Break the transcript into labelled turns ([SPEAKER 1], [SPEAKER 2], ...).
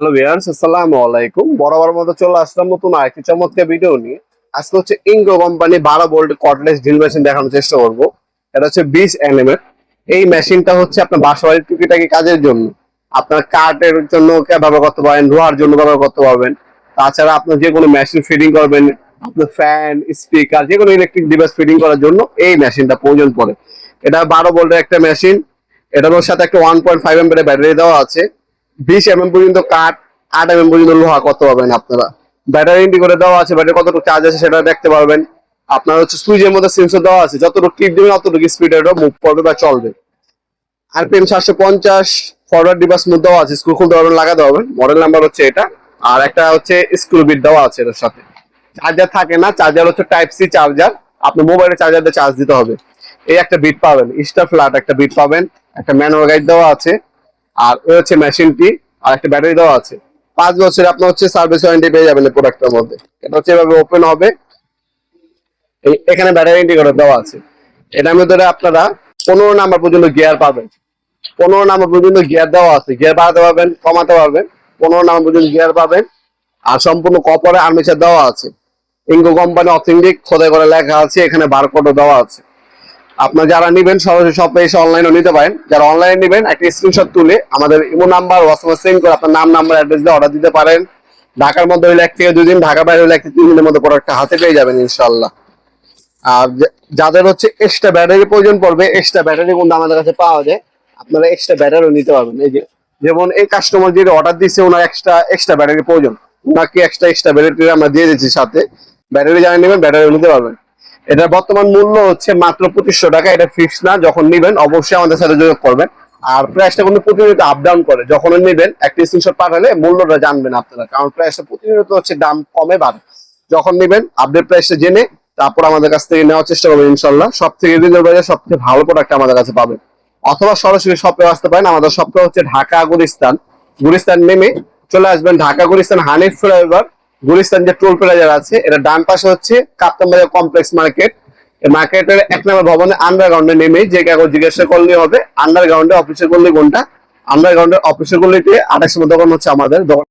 [SPEAKER 1] Hello viewers, আসসালামু আলাইকুম। বরাবর মতো চলে আসলাম নতুন আরেকটি চমৎকার ভিডিও নিয়ে। আজকে হচ্ছে Ingco company 12 volt cordless drill machine দেখানোর চেষ্টা করব। এটা হচ্ছে 20 এমএম এর। এই মেশিনটা হচ্ছে আপনার বাসাবাড়ির টুকিটাকি কাজের জন্য, আপনার কাঠের জন্য ব্যবহার করতে পারেন, লোহার জন্য ব্যবহার করতে পারবেন। তাছাড়া আপনার যে কোনো মেশিন ফিটিং করবেন, আপনার ফ্যান, স্পিকার, যে কোনো ইলেকট্রিক ডিভাইস ফিটিং করার জন্য এই মেশিনটা প্রয়োজন পড়ে। এটা 12 ভোল্টের একটা মেশিন। এটার সাথে একটা 1.5 এর ব্যাটারি দেওয়া আছে। 20 পর্যন্ত কাঠ, 8 পর্যন্ত লোহা করতে পারবেন আপনারা। ব্যাটারি ইন্ডি করে দেওয়া আছে, ব্যাটারি কতটুকু চার্জ আছে সেটা দেখতে পারবেন। আপনার হচ্ছে সুইচের মধ্যে সেন্সর দেওয়া আছে, যতটুকু টিপ দিবেন ততটুকু স্পিডে এটা মুভ করবে বা চলবে। আরপিএম 750, ফরওয়ার্ড ডিভাইস মুভ দেওয়া আছে, স্ক্রু খুলতে পারবেন, লাগাতে পারবেন। মডেল নাম্বার হচ্ছে এটা। আর একটা হচ্ছে স্ক্রু বিট দেওয়া আছে এর সাথে। চার্জার থাকে না, চার্জার হচ্ছে টাইপ সি চার্জার। আপনি মোবাইলে চার্জার দিয়ে চার্জ দিতে হবে। এই একটা বিট পাবেন, স্টার ফ্ল্যাট একটা বিট পাবেন, একটা ম্যানুয়াল গাইড দেওয়া আছে। আর এই হচ্ছে মেশিনটি, আর একটা ব্যাটারি দেওয়া আছে। 5 বছর আপনার হচ্ছে সার্ভিস ওয়ারেন্টি পেয়ে যাবেন এই প্রোডাক্টের মধ্যে। এটা হচ্ছে এভাবে ওপেন হবে। এখানে ব্যাটারি ইন্ডিকেটর দেওয়া আছে। এটার মধ্যে আপনারা 15 নাম্বার পর্যন্ত গিয়ার পাবেন। 15 নাম্বার পর্যন্ত গিয়ার দেওয়া আছে, গিয়ার বাড়াতে পারবেন, কমাতে পারবেন। 15 নাম্বার পর্যন্ত গিয়ার পাবেন। আর সম্পূর্ণ কপারে আর্মেচার দেওয়া আছে। ইঙ্গো কোম্পানি অথেন্টিক খোদাই করে লেখা আছে, এখানে বারকোডও দেওয়া আছে। আপনার যারা নিবেন সরাসরি শপে এসে অনলাইনে নিতে পারেন। যারা অনলাইনে নিবেন একটা স্ক্রিনশট তুলে আমাদের ইমো নাম্বার হোয়াটসঅ্যাপে সেন্ড করে আপনার নাম, নাম্বার, অ্যাড্রেস দিয়ে অর্ডার দিতে পারেন। ঢাকার মধ্যে হইলে 1 থেকে 2 দিন, ঢাকার বাইরে হইলে 1 থেকে 3 দিনের মধ্যে প্রোডাক্টটা হাতে পেয়ে যাবেন ইনশাআল্লাহ। আর যাদের হচ্ছে এক্সট্রা ব্যাটারি প্রয়োজন পড়বে, এক্সট্রা ব্যাটারি কিন্তু আমাদের কাছে পাওয়া যায়। আপনারা এক্সট্রা ব্যাটারিও নিতে পারবেন। এই যে যেমন এই কাস্টমার যে অর্ডার দিচ্ছে, ওনার এক্সট্রা ব্যাটারি প্রয়োজন, ওনাকে এক্সট্রা ব্যাটারি আমরা দিয়ে দিচ্ছি সাথে। ব্যাটারি যারা নেবেন ব্যাটারিও নিতে পারবেন। এটার বর্তমান মূল্য হচ্ছে মাত্র 2500 টাকা। এটা ফিক্স না, যখন নিবেন অবশ্যই আমাদের সাথে যোগাযোগ করবেন। আর প্রাইসটা কিন্তু প্রতিনিয়ত আপ ডাউন করে, যখন নিবেন একটা স্ক্রিনশট পাঠালে মূল্যটা জানবেন আপনারা, কারণ প্রাইসটা প্রতিনিয়ত হচ্ছে দাম কমে বাড়ে। যখন নিবেন আপডেট প্রাইসটা জেনে তারপর আমাদের কাছ থেকে নেওয়ার চেষ্টা করবেন ইনশাল্লাহ। সব থেকে রিজনেবল প্রাইসে সবথেকে ভালো প্রোডাক্ট আমাদের কাছে পাবেন। অথবা সরাসরি শপে আসতে পারেন। আমাদের শপটা হচ্ছে ঢাকা গুলিস্তান। গুলিস্তান নেমে চলে আসবেন ঢাকা গুলিস্তান হানিফ ফ্লাইওভার। গুলিস্তান যে টোল প্লাজা আছে, এটা ডান পাশে হচ্ছে কাপ্তান বাজার কমপ্লেক্স মার্কেট। এই মার্কেটের 1 নম্বর ভবনে আন্ডারগ্রাউন্ডে নেমে যে কাগজ জিজ্ঞাসা করলে হবে। আন্ডারগ্রাউন্ডে অফিসের গল্লি কোনটা, আন্ডারগ্রাউন্ডের অফিসের গল্লিতে 28 নম্বর দোকান হচ্ছে আমাদের দোকান।